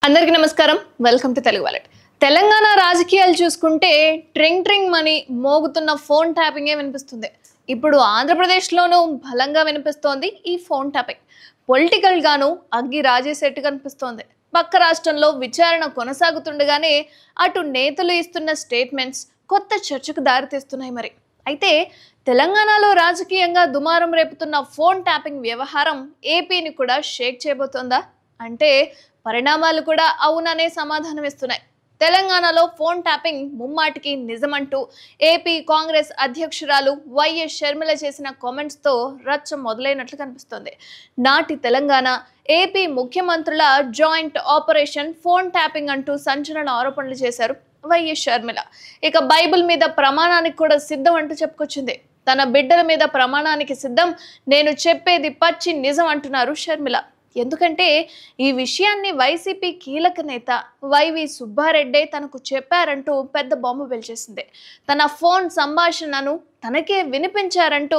అందరికీ నమస్కారం. Welcome to Telugu wallet. Telangana రాజకీయాలు చూసుకుంటే ట్రింగ్ ట్రింగ్ మని మోగుతున్న ఫోన్ ట్యాపింగే వినిపిస్తుంది. ఇప్పుడు ఆంధ్రప్రదేశ్లోనూ బలంగా వినిపిస్తోంది ఈ ఫోన్ ట్యాపింగ్. పొలిటికల్ గాను అగ్గి రాజేసేట్టు కనిపిస్తోంది. పక్క రాష్ట్రంలో విచారణ కొనసాగుతుండగానే అటు నేతలు ఇస్తున్న స్టేట్మెంట్స్ కొత్త చర్చకు దారితీస్తున్నాయి. మరి అయితే తెలంగాణలో రాజకీయంగా దుమారం రేపుతున్న ఫోన్ ట్యాపింగ్ వ్యవహారం ఏపీని కూడా షేక్ చేయబోతోందా అంటే పరిణామాలు కూడా అవుననే సమాధానం ఇస్తున్నాయి. తెలంగాణలో ఫోన్ ట్యాపింగ్ ముమ్మాటికి నిజమంటూ ఏపీ కాంగ్రెస్ అధ్యక్షురాలు వైఎస్ షర్మిల చేసిన కామెంట్స్తో రచ్చ మొదలైనట్లు కనిపిస్తోంది. నాటి తెలంగాణ ఏపీ ముఖ్యమంత్రుల జాయింట్ ఆపరేషన్ ఫోన్ ట్యాపింగ్ అంటూ సంచలన ఆరోపణలు చేశారు వైఎస్ షర్మిల. ఇక బైబిల్ మీద ప్రమాణానికి కూడా సిద్ధం అంటూ చెప్పుకొచ్చింది. తన బిడ్డల మీద ప్రమాణానికి సిద్ధం, నేను చెప్పేది పచ్చి నిజం అంటున్నారు షర్మిల. ఎందుకంటే ఈ విషయాన్ని వైసీపీ కీలక నేత వైవి సుబ్బారెడ్డే తనకు చెప్పారంటూ పెద్ద బాంబు పేల్చేసింది. తన ఫోన్ సంభాషణను తనకే వినిపించారంటూ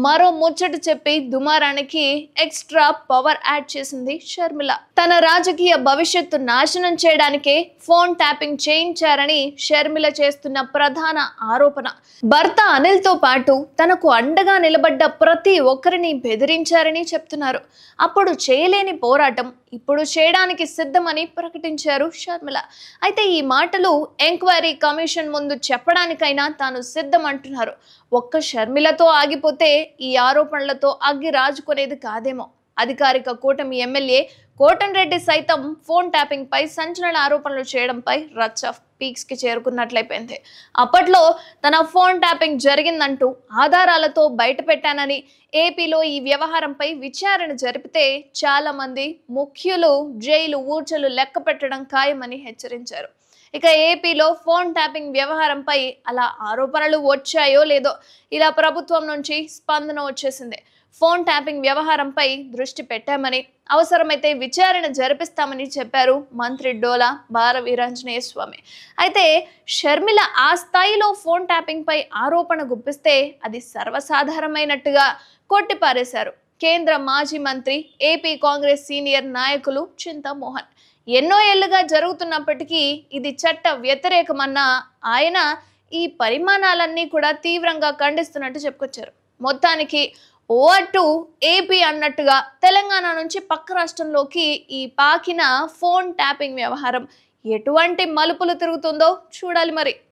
మరో ముచ్చట చెప్పి దుమారానికి ఎక్స్ట్రా పవర్ యాడ్ చేసింది షర్మిల. తన రాజకీయ భవిష్యత్తు నాశనం చేయడానికే ఫోన్ ట్యాపింగ్ చేయించారని షర్మిల చేస్తున్న ప్రధాన ఆరోపణ. భర్త అనిల్ తో పాటు తనకు అండగా నిలబడ్డ ప్రతి ఒక్కరిని బెదిరించారని చెప్తున్నారు. అప్పుడు చేయలేని పోరాటం ఇప్పుడు చేయడానికి సిద్ధమని ప్రకటించారు షర్మిల. అయితే ఈ మాటలు ఎంక్వైరీ కమిషన్ ముందు చెప్పడానికైనా తాను సిద్ధం అంటున్నారు. ఒక్క షర్మిలతో ఆగిపోతే ఈ ఆరోపణలతో అగ్గి రాజుకునేది కాదేమో. అధికారిక కూటమి ఎమ్మెల్యే కోటంరెడ్డి సైతం ఫోన్ ట్యాపింగ్ పై సంచలన ఆరోపణలు చేయడంపై రచ్చ పీక్స్ కి చేరుకున్నట్లయిపోయింది. అప్పట్లో తన ఫోన్ ట్యాపింగ్ జరిగిందంటూ ఆధారాలతో బయట పెట్టానని, ఏపీలో ఈ వ్యవహారంపై విచారణ జరిపితే చాలా మంది ముఖ్యులు జైలు ఊర్చలు లెక్క పెట్టడం ఖాయమని హెచ్చరించారు. ఇక ఏపీలో ఫోన్ ట్యాపింగ్ వ్యవహారంపై అలా ఆరోపణలు వచ్చాయో లేదో ఇలా ప్రభుత్వం నుంచి స్పందన వచ్చేసింది. ఫోన్ ట్యాపింగ్ వ్యవహారంపై దృష్టి పెట్టామని, అవసరమైతే విచారణ జరిపిస్తామని చెప్పారు మంత్రి డోలా బాల వీరాంజనేయ స్వామి. అయితే షర్మిల ఆ స్థాయిలో ఫోన్ ట్యాపింగ్ పై ఆరోపణ గుప్పిస్తే అది సర్వసాధారణమైనట్టుగా కొట్టిపారేశారు కేంద్ర మాజీ మంత్రి, ఏపీ కాంగ్రెస్ సీనియర్ నాయకులు చింతామోహన్. ఎన్నో ఏళ్లుగా జరుగుతున్నప్పటికీ ఇది చట్ట వ్యతిరేకమన్న ఆయన ఈ పరిమాణాలన్నీ కూడా తీవ్రంగా ఖండిస్తున్నట్టు చెప్పుకొచ్చారు. మొత్తానికి ఓవర్ టు ఏపీ అన్నట్టుగా తెలంగాణ నుంచి పక్క రాష్ట్రంలోకి ఈ పాకిన ఫోన్ ట్యాపింగ్ వ్యవహారం ఎటువంటి మలుపులు తిరుగుతుందో చూడాలి మరి.